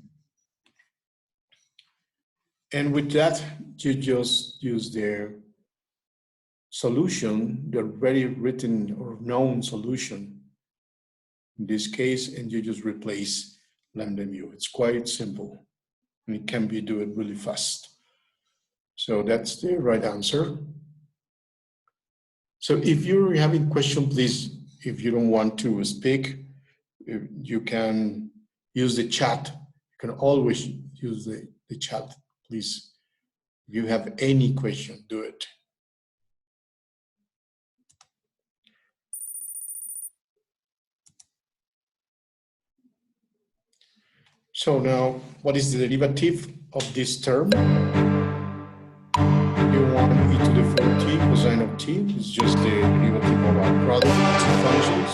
And with that, you just use the solution, the already written or known solution in this case, and you just replace lambda mu. It's quite simple, and it can be do it really fast. So that's the right answer. So if you're having question, please, if you don't want to speak, you can use the chat. You can always use the chat, please. If you have any question, do it. So now, what is the derivative of this term? U1 e to the 4t cosine of t is just the derivative of our product of two functions.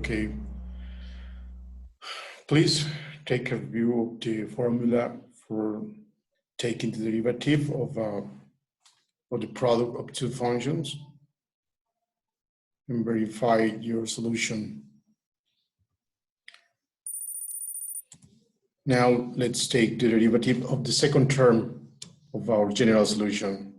Okay. Please take a view of the formula for taking the derivative of the product of two functions and verify your solution. Now let's take the derivative of the second term of our general solution.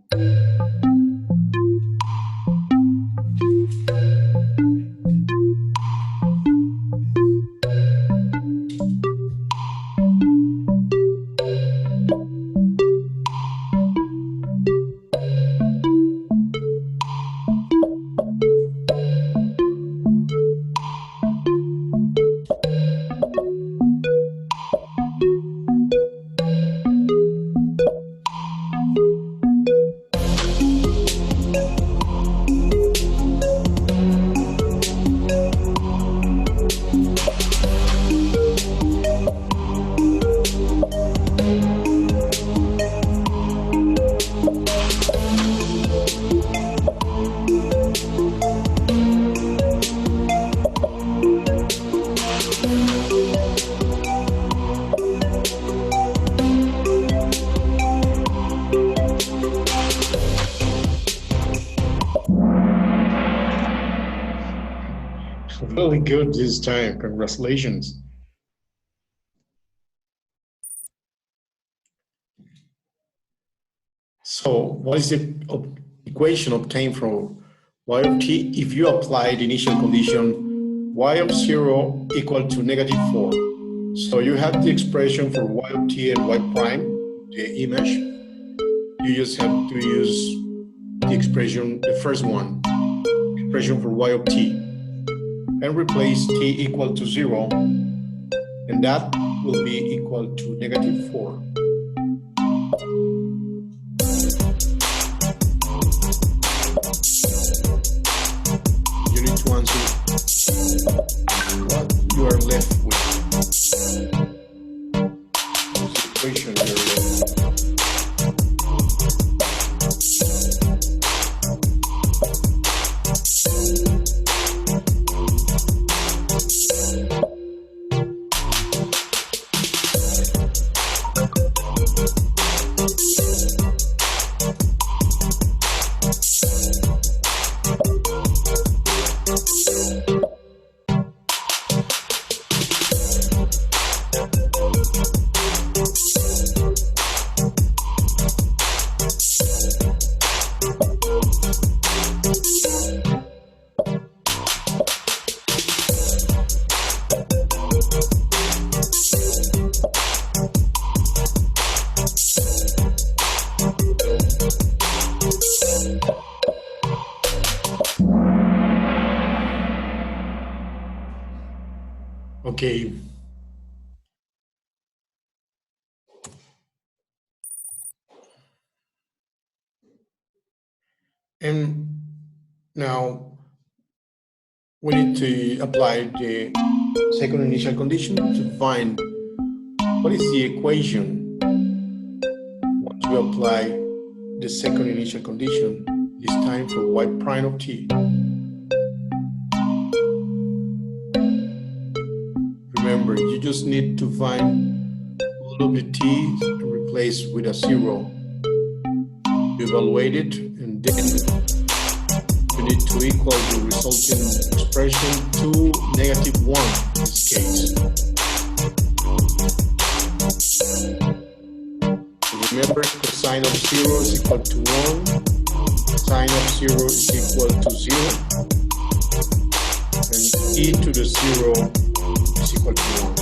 Really good this time, congratulations. So what is the equation obtained from y of t if you apply the initial condition y of 0 equal to -4? So you have the expression for y of t and y prime, the image. You just have to use the expression, the first one, expression for y of t, and replace t equal to 0, and that will be equal to -4. You need to answer what you are left with. This equation you're left with. Okay. And now we need to apply the second initial condition to find what is the equation once we apply the second initial condition, this time for y prime of t. Remember, you just need to find all of the t's and replace with a 0. You evaluate it, and then you need to equal the resulting expression to -1 in this case. Remember, cosine of 0 is equal to 1, sine of 0 is equal to 0, and e to the 0 is equal to 1.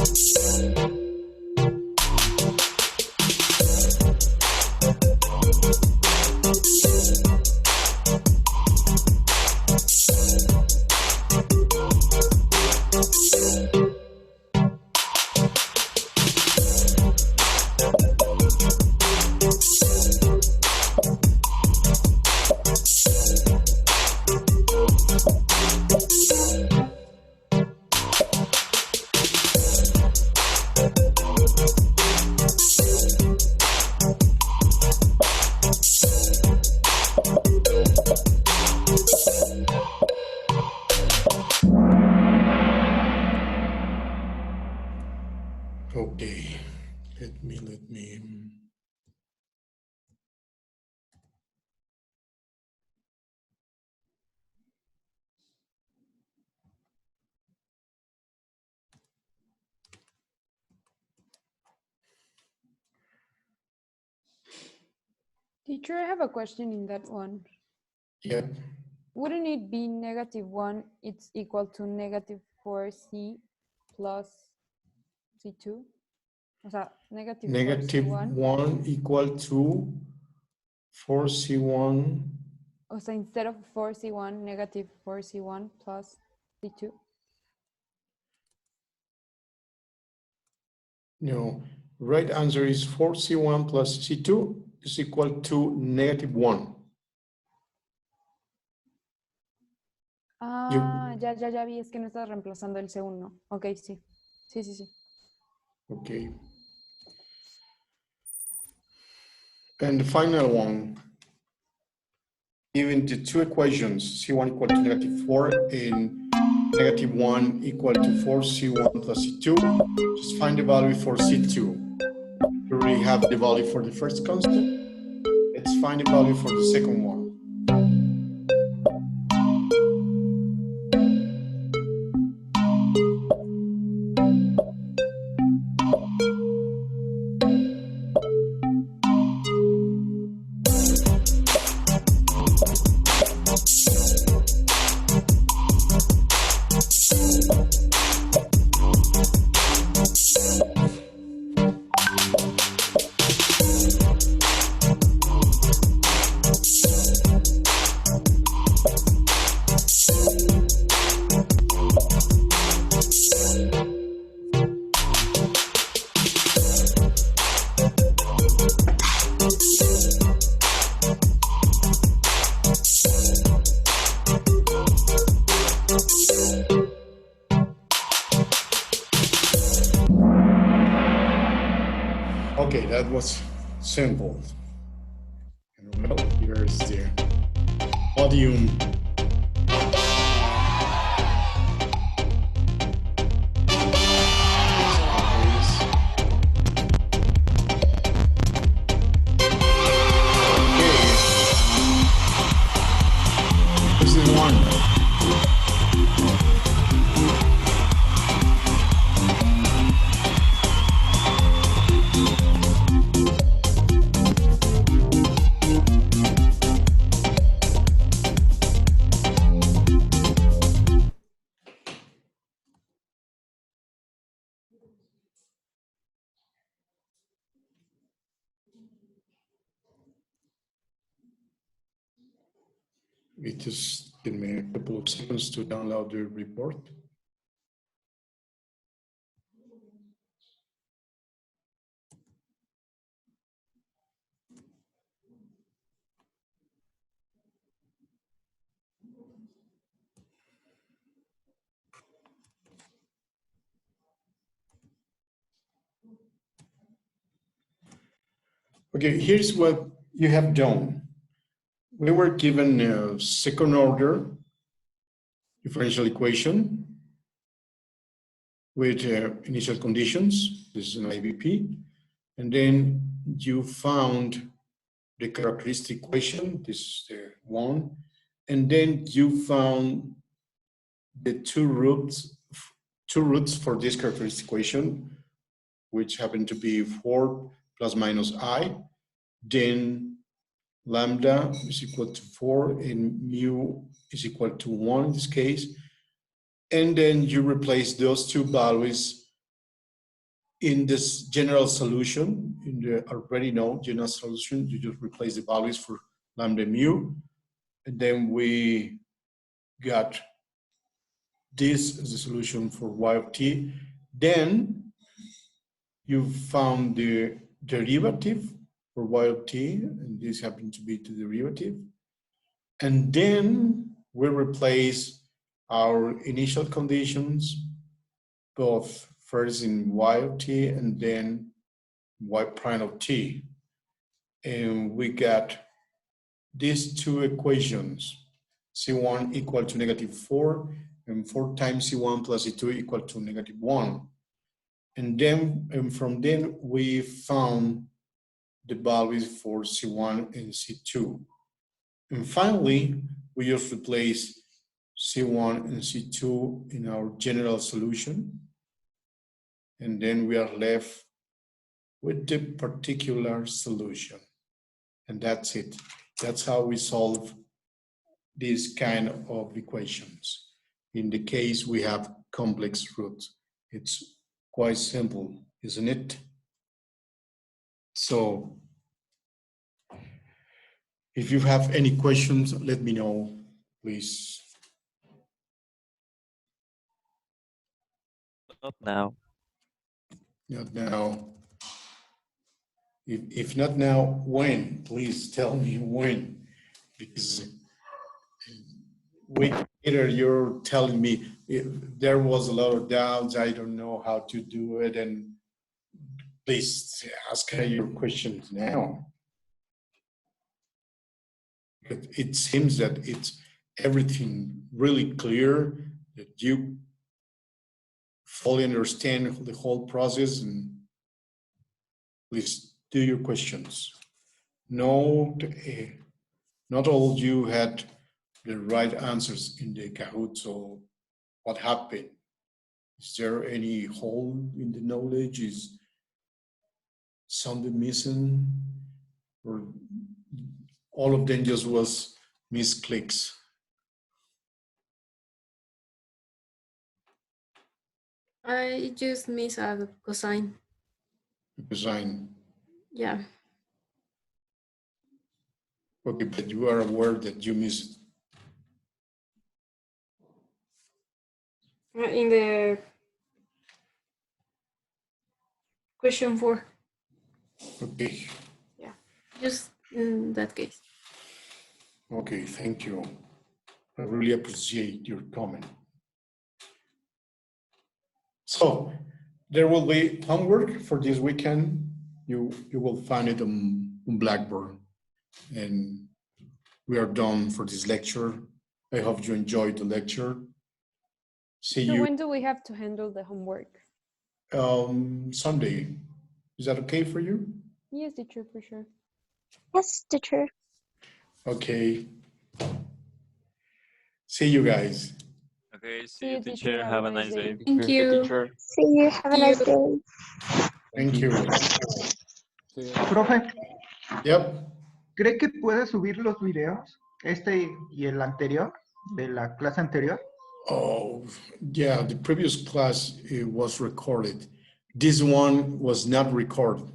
Teacher, I have a question in that one. Yeah. Wouldn't it be -1, it's equal to -4c plus c2? O sea, Negative -4c1. 1 equal to 4c1. O sea, instead of 4c1, -4c1 plus c2. No, right answer is 4c1 plus c2 is equal to -1. Ah, ya vi, es que no estás reemplazando el segundo. Ok, sí. Sí. Okay. And the final one, given the two equations, C1 equal to -4 and -1 equal to 4C1 plus C2, just find the value for C2. We already have the value for the first constant. Let's find the value for the second one. Okay, that was simple. And well, here's the podium. This is one. Just give me a couple of seconds to download the report. Okay, here's what you have done. We were given a second order differential equation with initial conditions. This is an IVP. And then you found the characteristic equation, this is the one. And then you found the two roots for this characteristic equation, which happen to be 4 plus minus I. Then lambda is equal to 4 and mu is equal to 1 in this case. And then you replace those two values in this general solution, in the already known general solution. You just replace the values for lambda and mu. And then we got this as a solution for y of t. Then you found the derivative for y of t, and this happened to be the derivative. And then we replace our initial conditions, both first in y of t and then y prime of t. And we got these two equations, C1 equal to -4, and 4 times C1 plus C2 equal to -1. And then, from then, we found the values for C1 and C2. And finally, we just replace C1 and C2 in our general solution. And then we are left with the particular solution. and that's it. That's how we solve these kind of equations. In the case we have complex roots, it's quite simple, isn't it? So if you have any questions, let me know, please. Not now. Not now. If not now, when? Please tell me when, because later you're telling me there was a lot of doubts, I don't know how to do it, and please ask her your questions now. But it seems that it's everything really clear, that you fully understand the whole process, and please do your questions. No, not all you had the right answers in the Kahoot, so what happened? Is there any hole in the knowledge? Is something missing? Or all of them just was misclicks? I just miss a cosine. Cosine. Yeah. Okay, but you are aware that you missed. In the question 4. Okay. Yeah. Just in that case. Okay, thank you. I really appreciate your comment. So there will be homework for this weekend. You will find it on Blackboard. And we are done for this lecture. I hope you enjoyed the lecture. See So you when do we have to handle the homework? Sunday. Is that okay for you? Yes, teacher, for sure. Yes, teacher. Okay. See you guys. Okay, see See you, you, teacher. Have a nice day. Thank you. Teacher. See you. Have a nice day. Thank you. Profe, Yep. ¿cree que puede subir los videos? Este y el anterior, de la clase anterior. Oh, yeah, the previous class was recorded. This one was not recorded.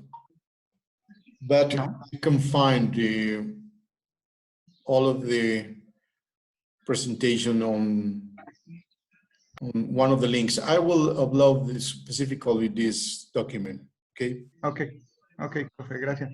But No. you can find all of the presentation on one of the links. I will upload specifically this document, okay? Ok, profe, gracias.